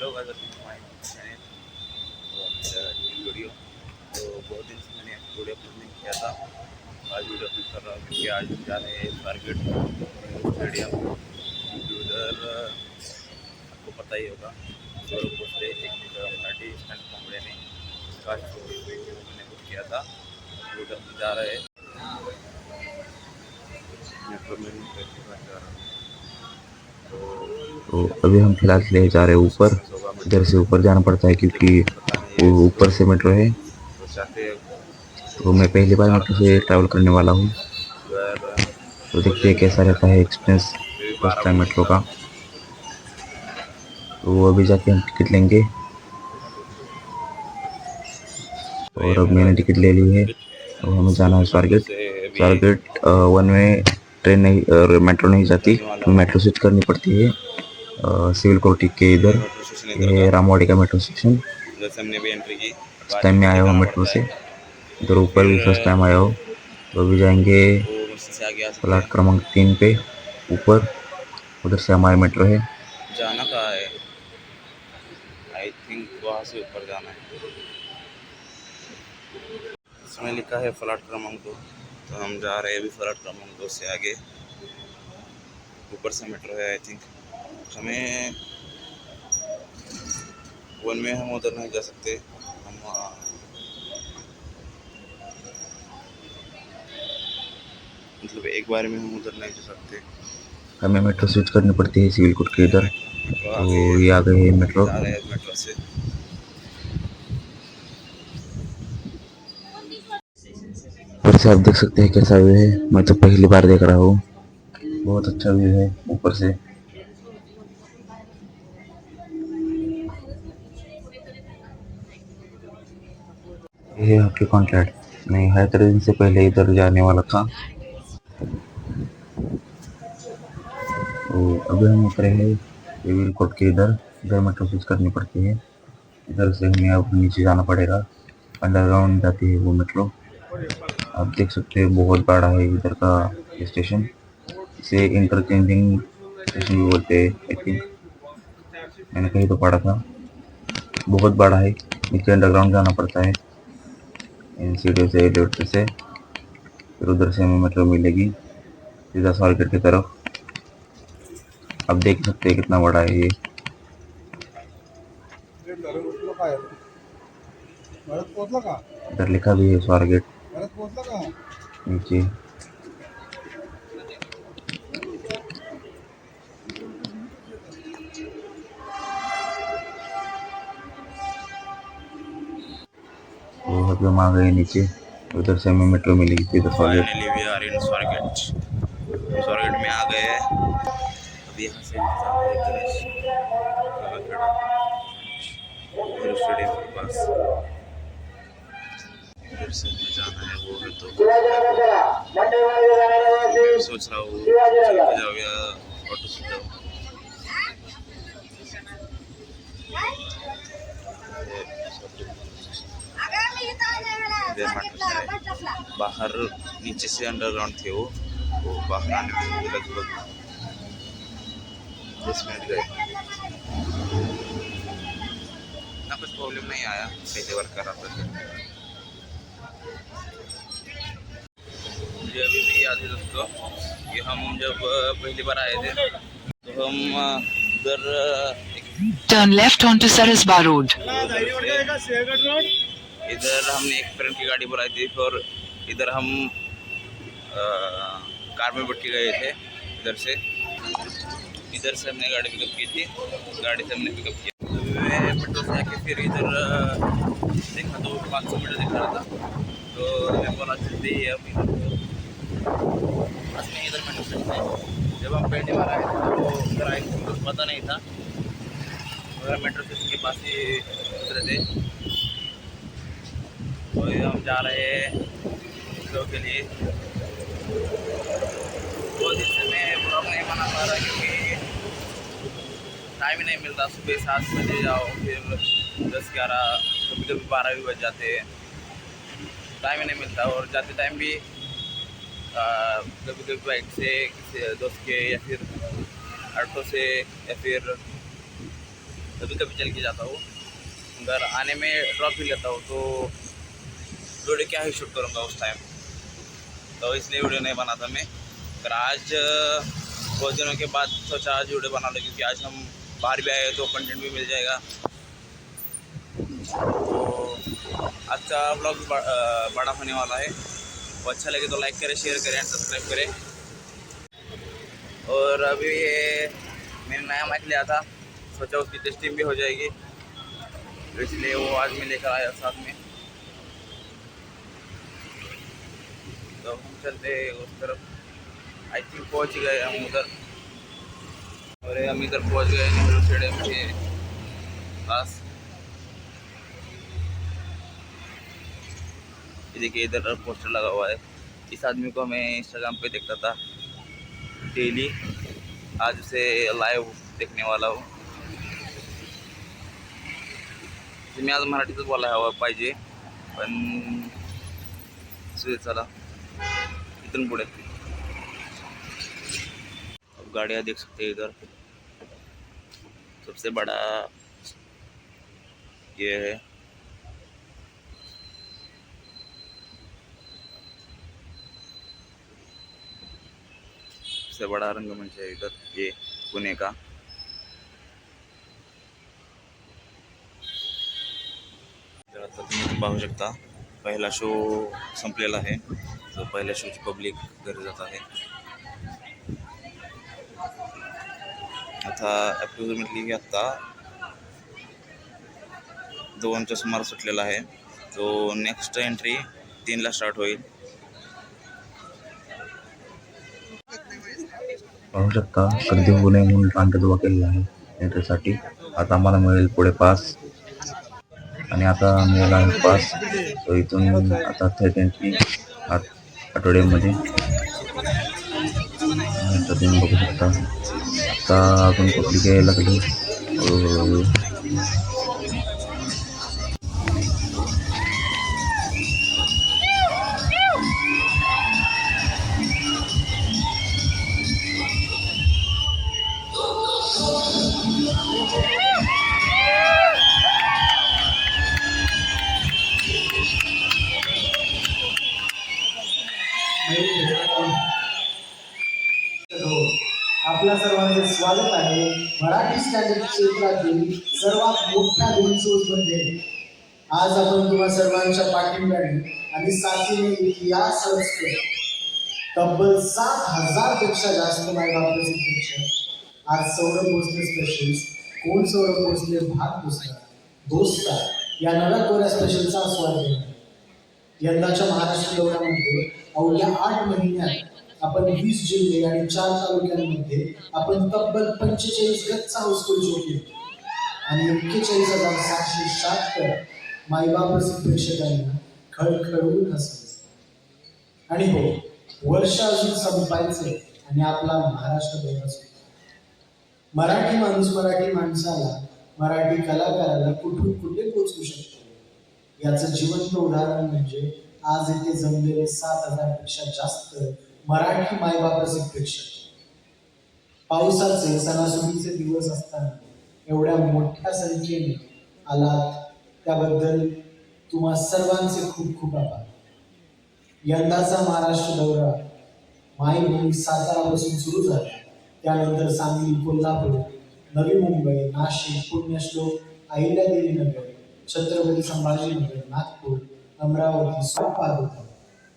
Hello guys, welcome to my channel. New video. तो बहुत दिन से मैंने वीडियो अपलोड नहीं किया था। आज वीडियो अपलोड कर रहा हूँ क्योंकि आज हम जा रहे हैं स्वारगेट स्टेडियम। उधर आपको पता ही होगा, सौरभ भोसले एक मराठी स्टंट कॉमेडियन ने इसका शो मैंने बुक किया था। उधर हम जा रहे हैं। मेट्रो में पहली बार जा रहा हूँ। तो अभी हम फिलहाल के लिए जा रहे हैं ऊपर। इधर से ऊपर जाना पड़ता है क्योंकि वो ऊपर से मेट्रो है। तो चाहते तो मैं पहली बार मेट्रो से ट्रैवल करने वाला हूँ। तो देखते हैं कैसा रहता है एक्सपीरियंस फर्स्ट टाइम मेट्रो का। तो वो अभी जाके हम टिकट लेंगे। और अब मैंने टिकट ले ली है। अब हमें जाना है स्वारगेट। स्वारगेट वन में ट्रेन नहीं मेट्रो नहीं जाती, तो मेट्रो स्विच करनी पड़ती है सिविल कोर्ट के इधर। मेट्रो स्टेशन इधर ये था। रामवाड़ी का मेट्रो स्टेशन। जैसे हमने भी एंट्री की, फर्स्ट बाद टाइम में में पीछे आया हूँ जाना मेट्रो पड़ता से। है। इधर ऊपर फिर भी फर्स्ट टाइम आया हो। तो अभी जाएंगे वो मुझसे से आगे आ सकते प्लाट हैं। क्रमांक 3 पे ऊपर। उधर से हमारी मेट्रो है। जाना कहाँ है? आई थिंक वहाँ से ऊपर जाना है। इसमें लिखा है फ्लैट क्रमांक 2। तो हम जा रहे हैं अभी फ्लैट क्रमांक 2 से आगे। ऊपर से मेट्रो है आई थिंक। हमें वन में हम उधर नहीं जा सकते। हम मतलब एक बार में हम उधर नहीं जा सकते। हमें मेट्रो स्विच करनी पड़ती है सिविल कोर्ट के इधर। मेट्रो आ गई तो है। ये आ गई है हम मेट्रो। जा रहे हैं मेट्रो से। ऊपर से आप देख सकते हैं कैसा व्यू है। मैं तो पहली बार देख रहा हूँ। बहुत अच्छा व्यू है ऊपर से। ये है आपकी कॉन्ट्रैक्ट। मैं हैदराबाद से पहले इधर जाने वाला था। तो अभी हम उतरे हैं सिविल कोर्ट के इधर। इधर मेट्रो स्विच करनी पड़ती है। इधर से हमें अब नीचे जाना पड़ेगा। अंडरग्राउंड जाती है वो मेट्रो। आप देख सकते हैं बहुत बड़ा है इधर का स्टेशन। इसे इंटरचेंजिंग स्टेशन भी बोलते हैं आई थिंक। मैंने कहीं तो पढ़ा था। बहुत बड़ा है। नीचे अंडरग्राउंड जाना पड़ता है इन सीढ़ियों से, एलिवेटर से। फिर उधर से हमें मेट्रो मिलेगी सीधा स्वारगेट की तरफ। आप देख सकते हैं कितना बड़ा है ये। इधर लिखा भी है स्वारगेट नीचे। तो अभी हम आ गए नीचे। उधर से हमें मेट्रो मिलेगी सीधा Swargate. Finally we are in Swargate. Swargate में आ गए हैं। अब यहाँ से इंतजार है गणेश कलाखेड़ा नेहरू स्टेडियम के पास। इधर से हमें जाना है वो है तो मैं सोच रहा हूँ चल के जाओ या ऑटो से जाओ। बाहर नीचे से अंडरग्राउंड थे वो बाहर आने में लगभग 10 मिनट गए ना। कुछ प्रॉब्लम नहीं आया, पहले बार कर रहा था। मुझे अभी भी याद है दोस्तों कि हम जब पहली बार आए थे तो हम उधर Turn left onto Sarasba Road. इधर हमने एक फ्रेंड की गाड़ी बुलाई थी और इधर हम कार में बैठ के गए थे। इधर से हमने गाड़ी पिकअप की थी। गाड़ी से हमने पिकअप किया। मैं मेट्रो से आके फिर इधर देखा तो 500 मीटर दिखा रहा था। तो मैं बोला चलते ही अब बस में इधर मेट्रो स्टेशन है। जब हम पहली बार आए थे तो उधर आए थे कुछ पता नहीं था। उधर मेट्रो स्टेशन के पास ही उतरे थे। तो हम जा रहे हैं शो के लिए। वो दिन से मैं ब्लॉग नहीं बना पा रहा क्योंकि टाइम ही नहीं मिलता। सुबह 7 बजे जाओ, फिर 10-11, कभी कभी 12 भी बज जाते हैं। टाइम ही नहीं मिलता। और जाते टाइम भी कभी कभी बाइक से किसी दोस्त के या फिर ऑटो से या फिर कभी कभी चल के जाता हूँ, घर आने में ड्रॉप भी लेता हूँ, तो वीडियो क्या ही शूट करूँगा उस टाइम, तो इसलिए वीडियो नहीं बना था मैं। पर आज बहुत दिनों के बाद सोचा आज वीडियो बना लो, क्योंकि आज हम बाहर भी आए तो कंटेंट भी मिल जाएगा। तो आज का ब्लॉग बड़ा होने वाला है, वो अच्छा लगे तो लाइक करें, शेयर करें एंड सब्सक्राइब करें। और अभी ये मैंने नया माइक लिया था, सोचा उसकी टेस्टिंग भी हो जाएगी, तो इसलिए वो आज मैं लेकर आया साथ में। तो हम चलते उस तरफ, आई थिंक पहुंच गए हम उधर, और हम इधर पहुंच गए नेहरू स्टेडियम के पास। ये देखिए इधर पोस्टर लगा हुआ है, इस आदमी को मैं इंस्टाग्राम पे देखता था डेली, आज उसे लाइव देखने वाला हूँ। मी आज मराठीतच बोलायला हवं पाहिजे, पण चला इथून पुढे अब गाड़ियाँ देख सकते हैं इधर, सबसे बड़ा ये है। सबसे बड़ा रंगमंच है इधर, ये पुणे का। तर आता तुम्ही पाहू शकता पहिला शो संपलेला आहे, तो पहिल्या शोची पब्लिक घरी जात आहे। आता ॲप्रोक्सिमेटली आता 2च्या सुमार सुटलेला आहे, तो नेक्स्ट एंट्री 3ला स्टार्ट होईल। पाहू शकता गर्दी होऊ नये म्हणून रांगेत उभा केलेला आहे एंट्रीसाठी। आता आम्हाला मिळेल पुढे पास, आणि आता मिळाला आहे पास, तो इथून आता थेट एंट्री आठवड्यामध्ये। आता तुम्ही बघू शकता आता अजून पब्लिक यायला लागली हळूहळू। आपल्या सर्वांचे स्वागत आहे मराठी स्टँडर्ड क्षेत्रातील सर्वात मोठ्या दिनसोजमध्ये। आज आपण तुम्हा सर्वांच्या पाठिंब्याने आणि साथीने इतिहास रचतोय। तब्बल 7,000 पेक्षा जास्त मायबापाचे शिक्षक आज सौरभ भोसले स्पेशल्स, कोण सौरभ भोसले भाग दुसरा दोस्ता या नव्या कोऱ्या स्पेशलचा आस्वाद घेणार। यंदाच्या महाराष्ट्र दौऱ्यामध्ये अवघ्या 8 महिन्यात आपण 20 जिल्हे आणि 4 तालुक्यांमध्ये आपण तब्बल 45 गच्चा हाऊसफुल शो केले आणि 41,776 मायबाप रसिक प्रेक्षकांना खळखळून हसवले। आणि हो, वर्ष अजून संपायचे आणि आपला महाराष्ट्र दौरा सुरू। मराठी माणूस मराठी माणसाला, मराठी कलाकाराला कुठून कुठे पोहोचवू शकतो याचं जिवंत उदाहरण म्हणजे आज इथे जमलेले 7,000 पेक्षा जास्त मराठी मायबाप रसिक प्रेक्षक। पावसाचे सणासुदीचे दिवस असताना एवढ्या मोठ्या संख्येने आलात त्याबद्दल तुम्हा सर्वांचे खूप खूप आभार। यंदाचा महाराष्ट्र दौरा मायभूमी सातारापासून सुरू झाला, त्यानंतर सांगली, कोल्हापूर, नवी मुंबई, नाशिक, पुण्यश्लोक अहिल्यादेवीनगर, छत्रपती संभाजीनगर, नागपूर, अमरावती पार होता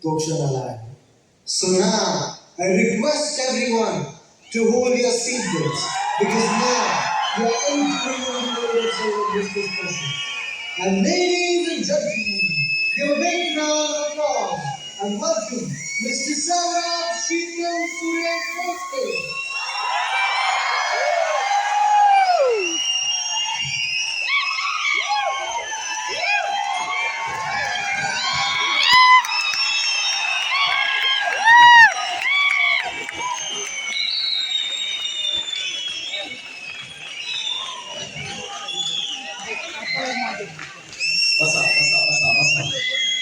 तो क्षण आला आहे। So now I request everyone to hold your seatbelts because now we are entering on the road of this discussion. And ladies and gentlemen, give a big round of applause and welcome Mr. Saurabh Shindel Suresh Bhosle. बसा बसा बसा बसा,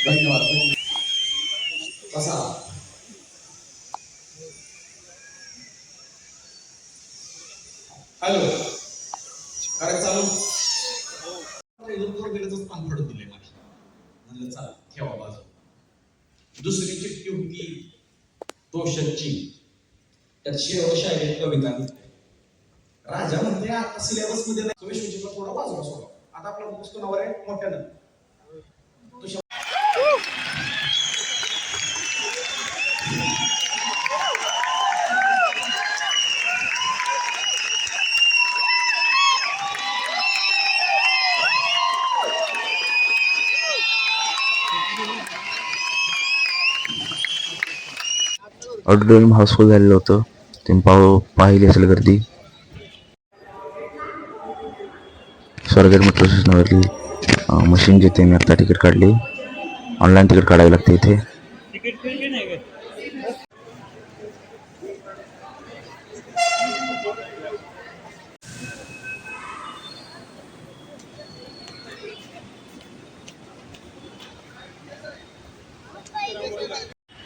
धन्यवाद। बसा। Hello, correct चालू। दुसरी चिठ्ठी होती रोशनची. त्यात शेवट शाळेत कविता. राजा म्हणते आता सिलेबस मध्ये नाही, विश्वजीतला थोडा बाजूला सोडा. आता आपला पुस्तक नावर आहे मोठ्यानं. ऑडिटोरियम हाऊसफुल झालेलं होतं. तुम्ही पाहिली असेल गर्दी. स्वारगेट मेट्रो स्टेशनवरली मशीन घेते मी आता तिकीट काढली. ऑनलाईन तिकीट काढावे लागते इथे.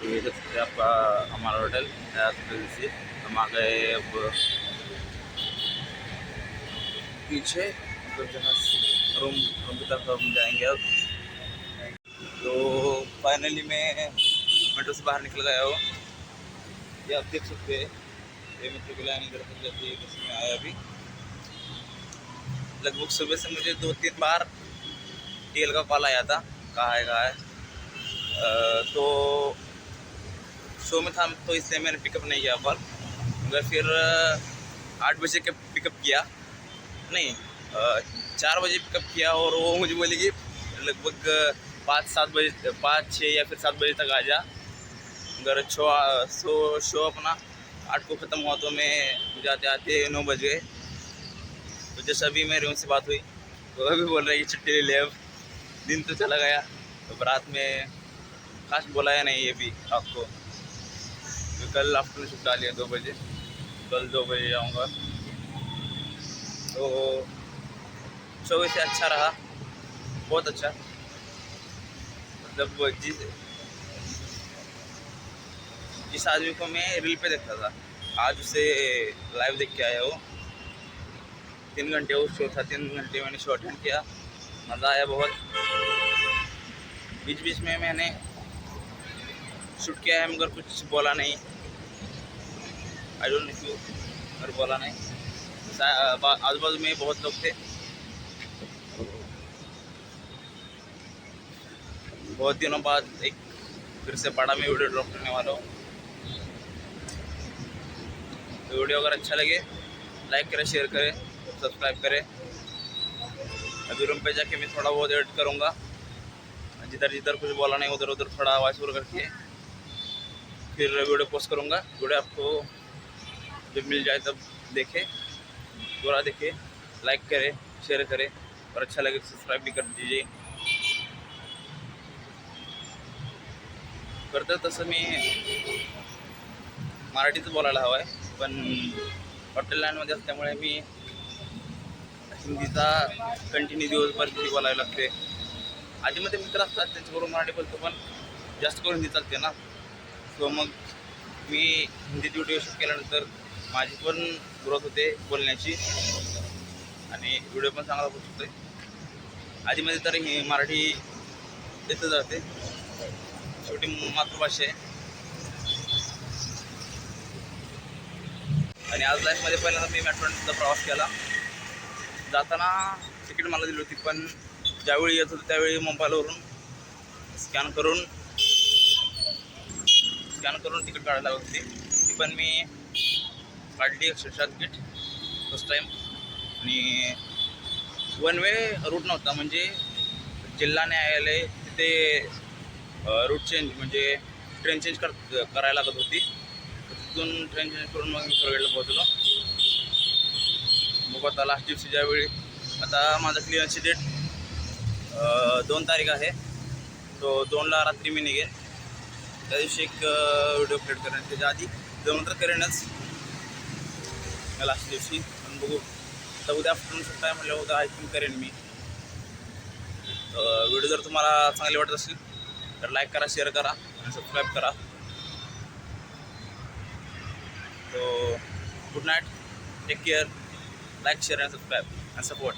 ये देख सकते हैं आपका हमारा होटल से हम आ गए अब पीछे, तो जहाँ रूम की तरफ हम जाएंगे अब। तो फाइनली मैं मेट्रो से बाहर निकल गया हूँ। ये आप देख सकते हैं, ये मेट्रो की लाइन इधर तक जाती है, जैसे मैं आया अभी। लगभग सुबह से मुझे 2-3 बार टीएल का कॉल आया था, कहाँ है। तो शो में था तो इसलिए मैंने पिकअप नहीं किया कॉल, मगर फिर 8 बजे के पिकअप किया, नहीं 4 बजे पिकअप किया। और वो मुझे बोले कि लगभग 5-6 या फिर 7 बजे तक आ जा। मगर शो अपना 8 को ख़त्म हुआ तो मैं जाते आते 9 बज गए। तो जैसे अभी मेरे उनसे बात हुई तो अभी बोल रहे हैं कि छुट्टी ले ले, अब दिन तो चला गया। तो रात में खास बोलाया नहीं ये भी आपको, तो कल आफ्टरनून शिफ्ट डालिए 2 बजे, कल 2 बजे जाऊँगा। तो शो वैसे अच्छा रहा, बहुत अच्छा। मतलब जिस आदमी को मैं रील पे देखता था, आज उसे लाइव देख के आया हूँ। 3 घंटे उस शो था, 3 घंटे मैंने शो अटेंड किया, मज़ा आया बहुत। बीच बीच में मैंने शूट किया है मगर कुछ बोला नहीं, आई डोंट नो क्यों, मगर बोला नहीं। आजू बाजू में बहुत लोग थे, बहुत दिनों बाद एक फिर से बड़ा मैं वीडियो ड्रॉप करने वाला हूँ। तो वीडियो अगर अच्छा लगे लाइक करें, शेयर करें, सब्सक्राइब करें। अभी रूम पे जाके मैं थोड़ा बहुत एडिट करूँगा, जिधर जिधर कुछ बोला नहीं उधर उधर थोड़ा वॉइस ओवर करके फिर वीडियो पोस्ट करूँगा। वीडियो आपको जब मिल जाए तब देखें, पूरा देखें, लाइक करें, शेअर करें, और अच्छा लगे तो सबस्क्राईब भी कर दीजिए। करतं तसं मी मराठीच बोलायला हवं आहे, पण हॉटेल लाईनमध्ये असल्यामुळे मी हिंदीचा कंटिन्यू दिवसभर हिंदी बोलायला लागते। आधीमध्ये मित्र असतात त्यांच्याबरोबर मराठी बोलतो, पण जास्त करून हिंदी चालते ना। सो मग मी हिंदीत व्हिडिओ शूट केल्यानंतर माझी पण ग्रोथ होते बोलण्याची, आणि व्हिडिओ पण चांगला होत होते। आधीमध्ये तर ही मराठी येतं जाते, शेवटी मातृभाषा आहे। आणि आज लाईफमध्ये पहिल्यांदा मी मेट्रोचा प्रवास केला। जाताना तिकीट मला दिली होती, पण ज्यावेळी येत होतं त्यावेळी मोबाईलवरून स्कॅन करून तिकीट काढायला लागत होती। ती पण मी काढली अक्षरशः तिकीट फर्स्ट टाईम। आणि वन वे रूट नव्हता, म्हणजे जिल्हा न्यायालय तिथे रूट चेंज म्हणजे ट्रेन चेंज करायला लागत होती। तिथून ट्रेन चेंज करून मग मी स्वारगेटला पोहोचलो। मग आता लास्ट दिवशी ज्यावेळी आता माझा क्लिअरची डेट 2 तारीख आहे, तो 2ला रात्री मी निघेन। त्या दिवशी एक व्हिडिओ क्रिएट करेन, त्याच्या आधी जमून तर करेनच लास्ट दिवशी, पण बघू तर उद्या आफ्टरनून सुट्टा आहे म्हटलं उद्या आय थिंक करेन मी। व्हिडिओ जर तुम्हाला चांगले वाटत असेल तर लाईक करा, शेअर करा आणि सबस्क्राईब करा। तो good night, take care, like, share आणि सबस्क्राईब आणि सपोर्ट।